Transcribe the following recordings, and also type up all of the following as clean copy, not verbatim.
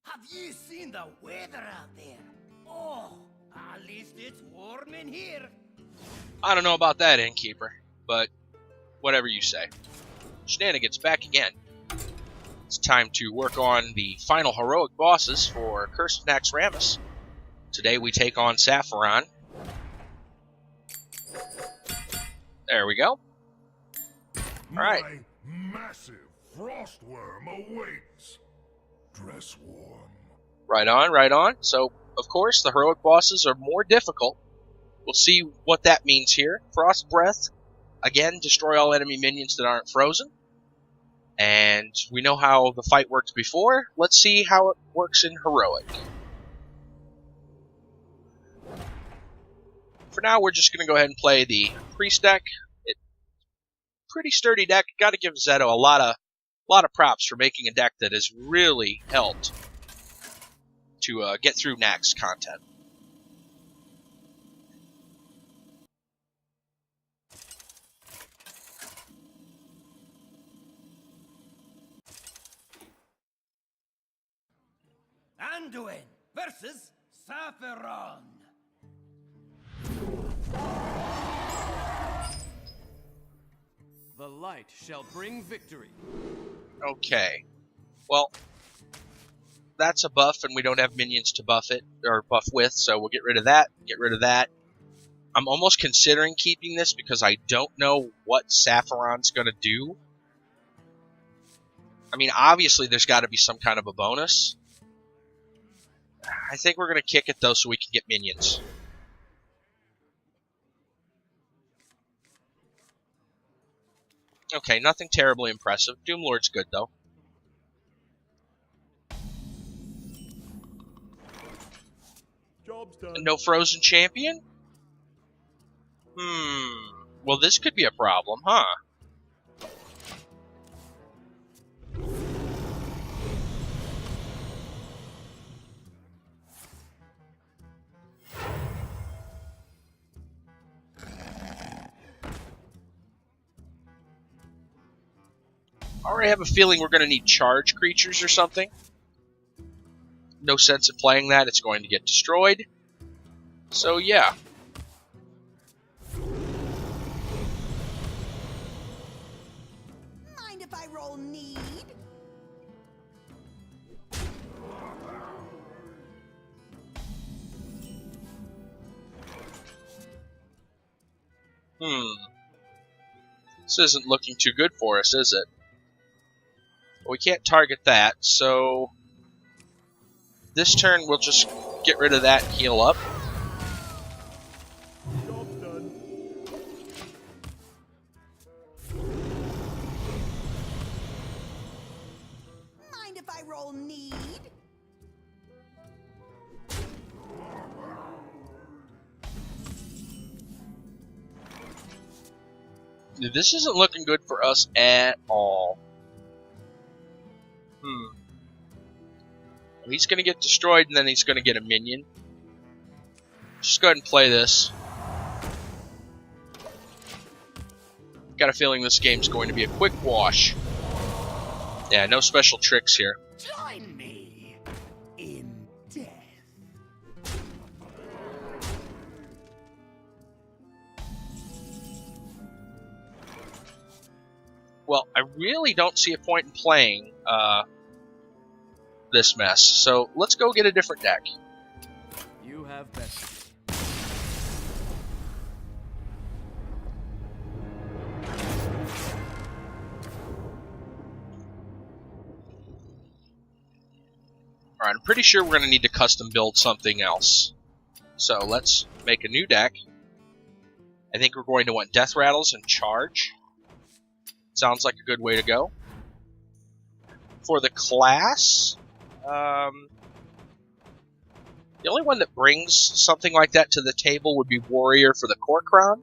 Have you seen the weather out there? Oh, at least it's warm in here. I don't know about that, Innkeeper, but whatever you say. Shenanigans back again. It's time to work on the final heroic bosses for Curse of Naxxramas. Today we take on Sapphiron. There we go. Alright. My massive frostworm awaits. Dress warm. Right on, right on. So, of course, the heroic bosses are more difficult. We'll see what that means here. Frost Breath, again, destroy all enemy minions that aren't frozen. And we know how the fight worked before. Let's see how it works in heroic. For now, we're just going to go ahead and play the priest deck. Pretty sturdy deck. Got to give Zeto a lot of props for making a deck that has really helped to get through Nax content. Anduin versus Sapphiron. The light shall bring victory. Okay. Well, that's a buff, and we don't have minions to buff it, or buff with, so we'll get rid of that, get rid of that. I'm almost considering keeping this because I don't know what Sapphiron's going to do. I mean, obviously there's got to be some kind of a bonus. I think we're going to kick it, though, so we can get minions. Okay, nothing terribly impressive. Doomlord's good, though. Job's done. No frozen champion? Well, this could be a problem, huh? I already have a feeling we're going to need charge creatures or something. No sense in playing that. It's going to get destroyed. So, yeah. Mind if I roll need? This isn't looking too good for us, is it? We can't target that, so this turn we'll just get rid of that and heal up. Job's done. Mind if I roll need? This isn't looking good for us at all. He's going to get destroyed, and then he's going to get a minion. Just go ahead and play this. Got a feeling this game's going to be a quick wash. Yeah, no special tricks here. Join me in death. Well, I really don't see a point in playing this mess, so let's go get a different deck. You have bested. Alright, I'm pretty sure we're going to need to custom build something else. So let's make a new deck. I think we're going to want Death Rattles and Charge. Sounds like a good way to go. For the class, the only one that brings something like that to the table would be Warrior for the Core Crown,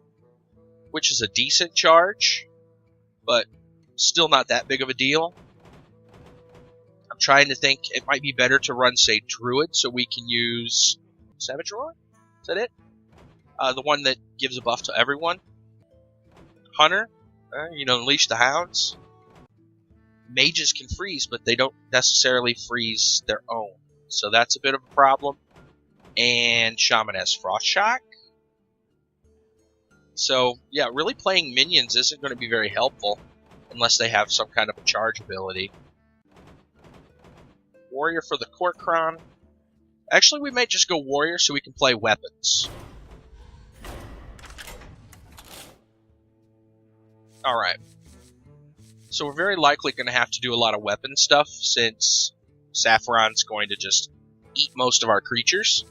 which is a decent charge, but still not that big of a deal. I'm trying to think, it might be better to run, say, Druid, so we can use Savage Roar? Is that it? The one that gives a buff to everyone. Hunter, Unleash the Hounds. Mages can freeze, but they don't necessarily freeze their own. so that's a bit of a problem. And Shaman has Frost Shock. So, yeah, really playing minions isn't going to be very helpful unless they have some kind of a charge ability. Warrior for the Court Crown. Actually, we might just go Warrior so we can play weapons. Alright. So we're very likely going to have to do a lot of weapon stuff since Sapphiron's going to just eat most of our creatures.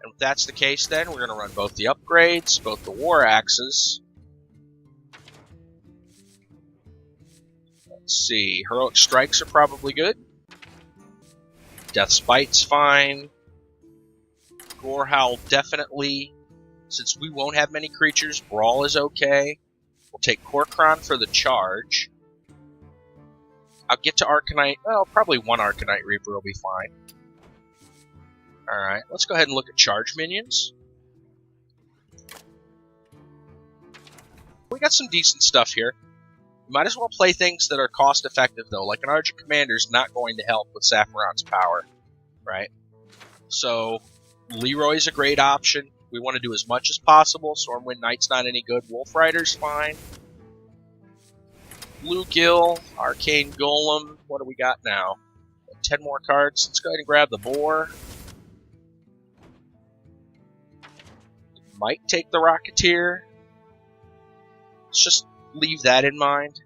And if that's the case, then we're going to run both the upgrades, both the War Axes. Let's see, Heroic Strikes are probably good. Death Spite's fine. Gore Howl definitely. Since we won't have many creatures, Brawl is okay. We'll take Korkron for the charge. I'll get to Arcanite. Well, probably one Arcanite Reaper will be fine. Alright, let's go ahead and look at charge minions. We got some decent stuff here. You might as well play things that are cost effective though, like an Argent Commander is not going to help with Sapphiron's power, right? So, Leroy's a great option. We want to do as much as possible. Stormwind Knight's not any good. Wolf Rider's fine. Bluegill, Arcane Golem, what do we got now? 10 more cards. Let's go ahead and grab the Boar. Might take the Rocketeer. Let's just leave that in mind.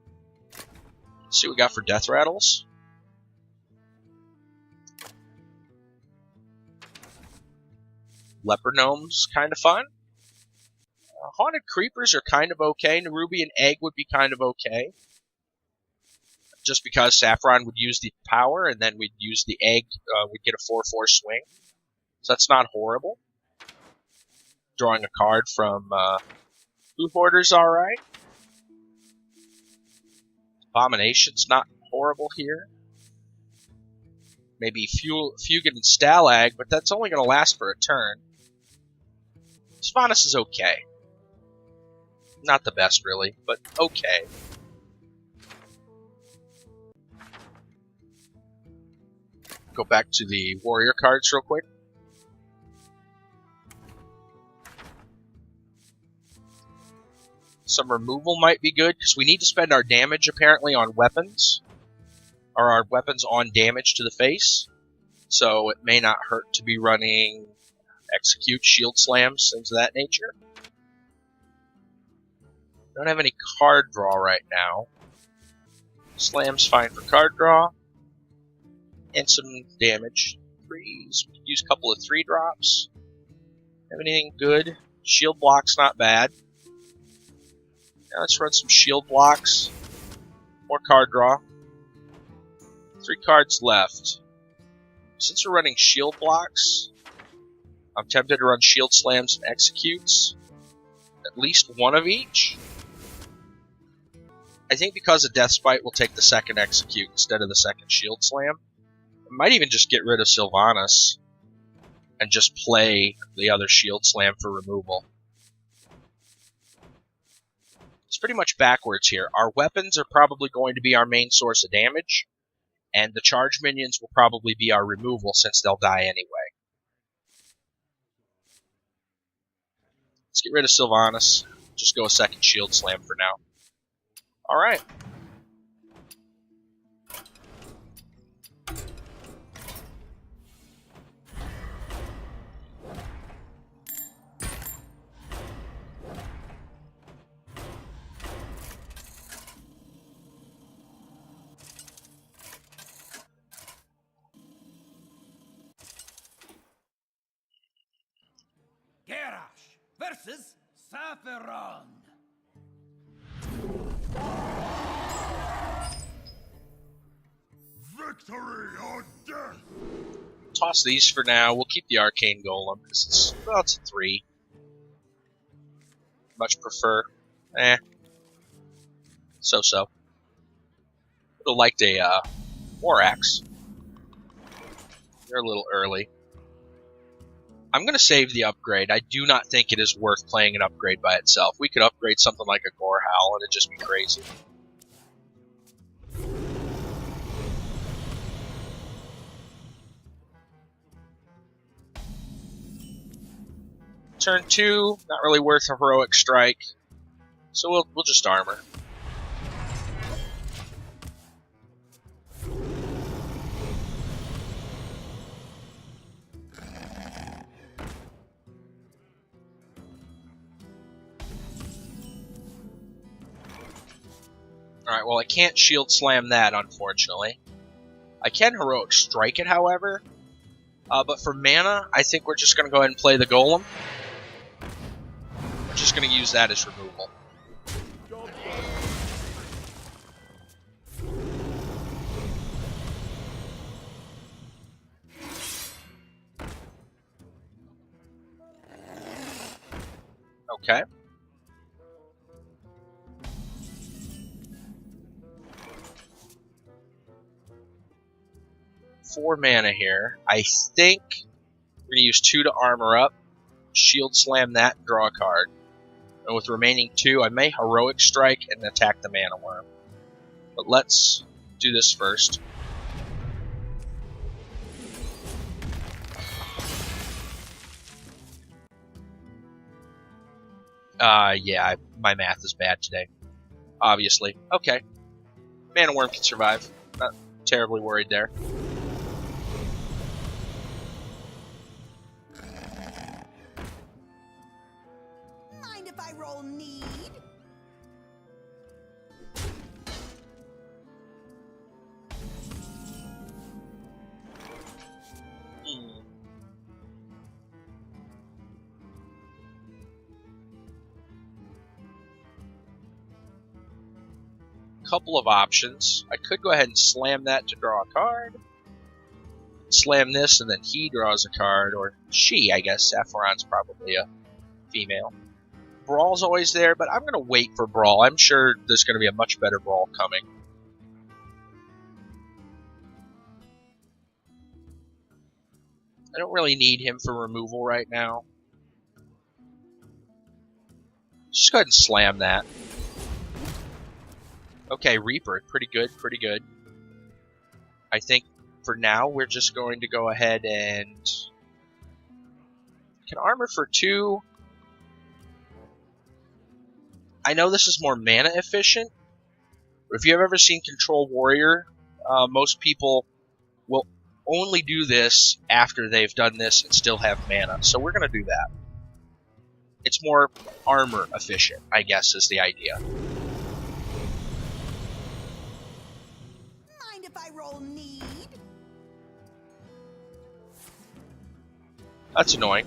Let's see what we got for Death Rattles. Leper Gnome's kind of fun. Haunted Creepers are kind of okay. Nerubian Egg would be kind of okay. Just because Sapphiron would use the power, and then we'd use the egg, we'd get a 4/4 swing. So that's not horrible. Drawing a card from Food Hoarder's alright. Abomination's not horrible here. Maybe Fugit and Stalag, but that's only going to last for a turn. Svanus is okay. Not the best, really, but okay. Go back to the warrior cards real quick. Some removal might be good, because we need to spend our damage, apparently, on weapons. Or our weapons on damage to the face. So it may not hurt to be running Execute, Shield Slams, things of that nature. Don't have any card draw right now. Slam's fine for card draw. And some damage. Threes. We could use a couple of 3-drops. Have anything good? Shield Block's not bad. Now let's run some shield blocks. More card draw. 3 cards left. Since we're running shield blocks, I'm tempted to run shield slams and executes. At least one of each. I think because of Death Spite, we'll take the second execute instead of the second shield slam. I might even just get rid of Sylvanas and just play the other shield slam for removal. It's pretty much backwards here. Our weapons are probably going to be our main source of damage, and the charge minions will probably be our removal since they'll die anyway. Let's get rid of Sylvanas. Just go a second shield slam for now. Alright. Versus Sapphiron. Victory or death! Toss these for now. We'll keep the Arcane Golem because it's, well, it's a 3. Much prefer. So-so. Would have liked a War Axe. They're a little early. I'm going to save the upgrade. I do not think it is worth playing an upgrade by itself. We could upgrade something like a Gore Howl and it'd just be crazy. Turn 2, not really worth a heroic strike, so we'll just armor. Alright, well I can't shield slam that, unfortunately. I can heroic strike it, however. But for mana, I think we're just going to go ahead and play the golem. We're just going to use that as removal. Okay. Four mana here. I think we're going to use 2 to armor up, shield slam that, and draw a card. And with remaining 2, I may heroic strike and attack the mana worm. But let's do this first. Yeah, my math is bad today. Obviously. Okay. Mana worm can survive. Not terribly worried there. Mind if I roll need? Couple of options. I could go ahead and slam that to draw a card. Slam this and then he draws a card, or she, I guess. Sapphiron's probably a female. Brawl's always there, but I'm going to wait for Brawl. I'm sure there's going to be a much better Brawl coming. I don't really need him for removal right now. Just go ahead and slam that. Okay, Reaper, pretty good, pretty good. I think for now we're just going to go ahead and can armor for 2. I know this is more mana efficient, but if you've ever seen Control Warrior, most people will only do this after they've done this and still have mana. So we're going to do that. It's more armor efficient, I guess, is the idea. I roll need? That's annoying.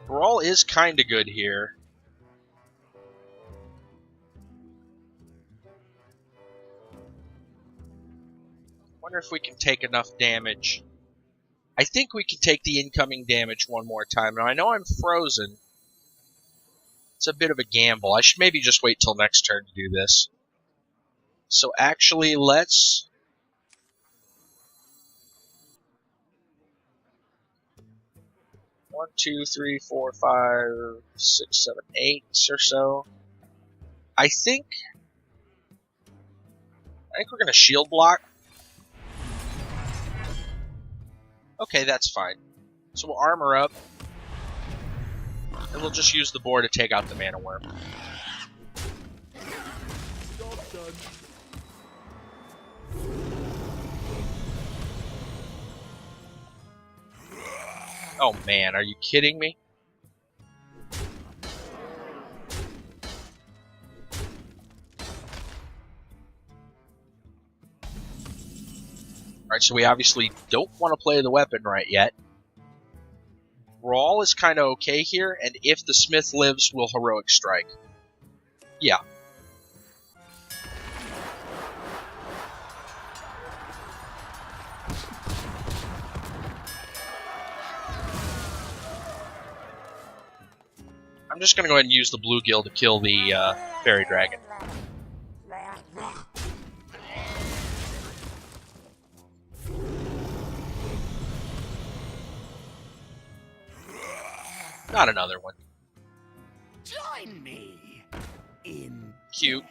Brawl is kinda good here. Wonder if we can take enough damage. I think we can take the incoming damage one more time. Now I know I'm frozen. It's a bit of a gamble. I should maybe just wait till next turn to do this. So actually, let's... One, two, three, four, 5, 6, 7, 8 or so. I think we're gonna shield block. Okay, that's fine. So we'll armor up, and we'll just use the board to take out the mana worm. Oh man, are you kidding me? Alright, so we obviously don't want to play the weapon right yet. Brawl is kind of okay here, and if the Smith lives, we'll Heroic Strike. Yeah. I'm just going to go ahead and use the Bluegill to kill the Fairy Dragon. Not another one. Join me in Cute.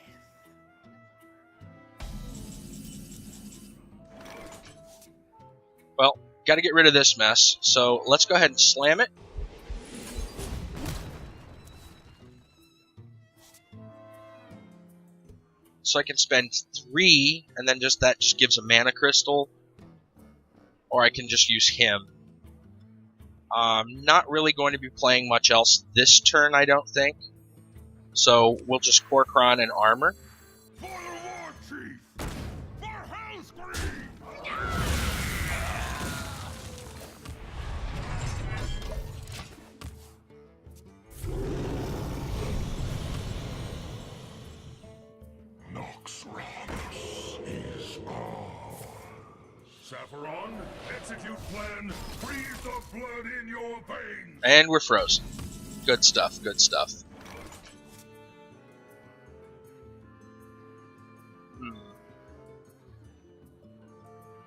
Well, got to get rid of this mess, so let's go ahead and slam it. So I can spend 3, and then that just gives a mana crystal. Or I can just use him. Not really going to be playing much else this turn, I don't think. So we'll just Corcoran and armor. For the war chief! For Hellscream! Naxxramas is ours. Sapphiron, execute plan. Freeze the blood in your veins. And we're frozen. Good stuff, good stuff.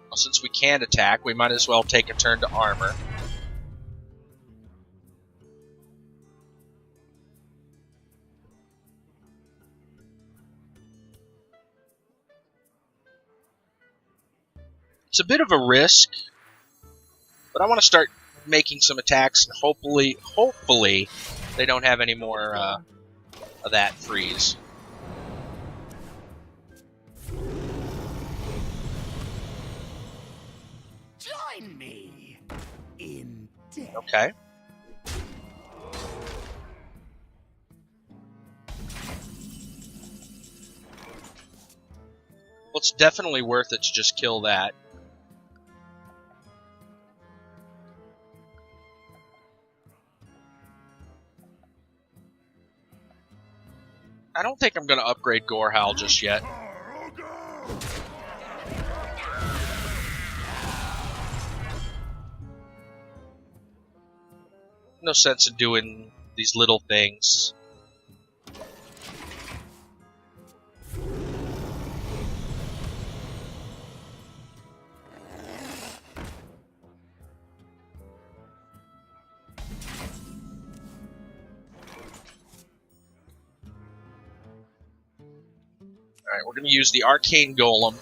Well, since we can't attack, we might as well take a turn to armor. It's a bit of a risk, but I want to start making some attacks, and hopefully, they don't have any more of that freeze. Join me in death. Okay. Well, it's definitely worth it to just kill that. I don't think I'm going to upgrade Gorehowl just yet. No sense in doing these little things. Alright, we're going to use the Arcane Golem.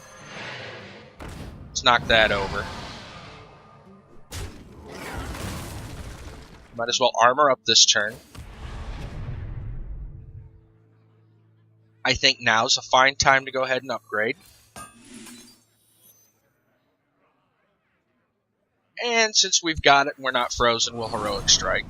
Let's knock that over. Might as well armor up this turn. I think now's a fine time to go ahead and upgrade. And since we've got it and we're not frozen, we'll Heroic Strike.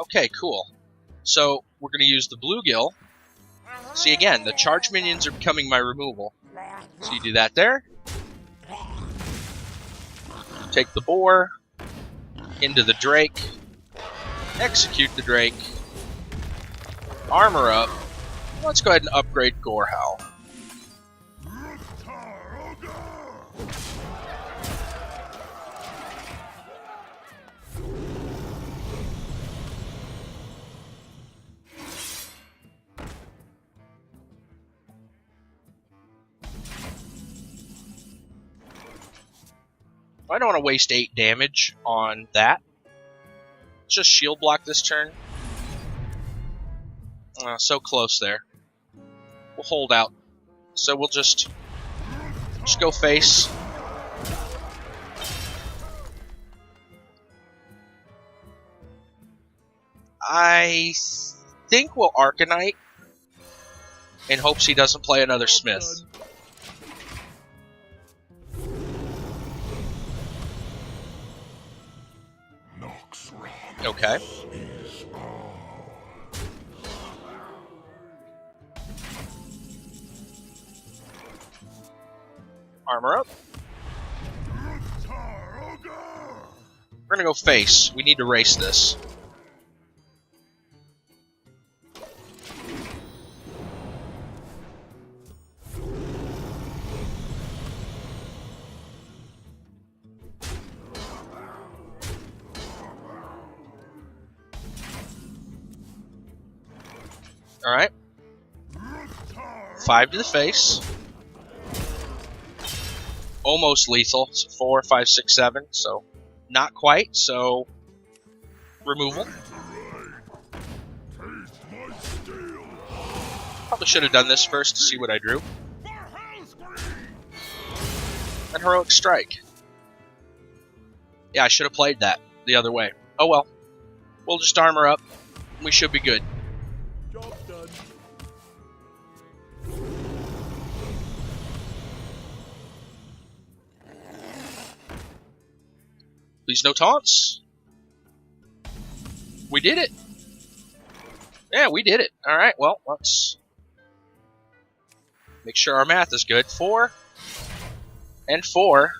Okay, cool. So, we're going to use the Bluegill. See, again, the charge minions are becoming my removal. So you do that there. Take the boar. Into the Drake. Execute the Drake. Armor up. Let's go ahead and upgrade Gorehowl. I don't want to waste 8 damage on that. Let's just shield block this turn. So close there. We'll hold out. So we'll just go face. I think we'll Arcanite in hopes he doesn't play another Smith. Okay. Armor up. We're gonna go face. We need to race this. Alright. 5 to the face. Almost lethal. So 4, 5, 6, 7. So not quite. So removal. Probably should have done this first to see what I drew. And Heroic Strike. Yeah, I should have played that the other way. Oh well. We'll just armor up. We should be good. Job done. Please no taunts. We did it. Yeah, we did it. Alright, well, let's make sure our math is good. 4 and 4.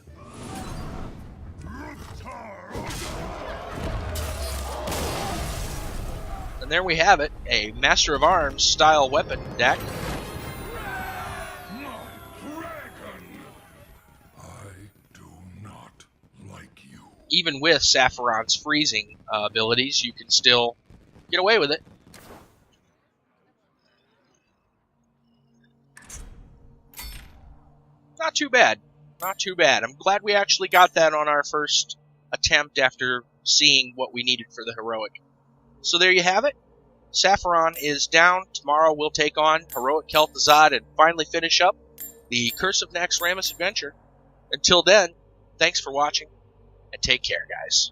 And there we have it, a Master of Arms style weapon deck. Even with Sapphiron's freezing abilities, you can still get away with it. Not too bad. Not too bad. I'm glad we actually got that on our first attempt after seeing what we needed for the heroic. So there you have it. Sapphiron is down. Tomorrow we'll take on Heroic Kel'Thuzad and finally finish up the Curse of Naxxramas adventure. Until then, thanks for watching, and take care, guys.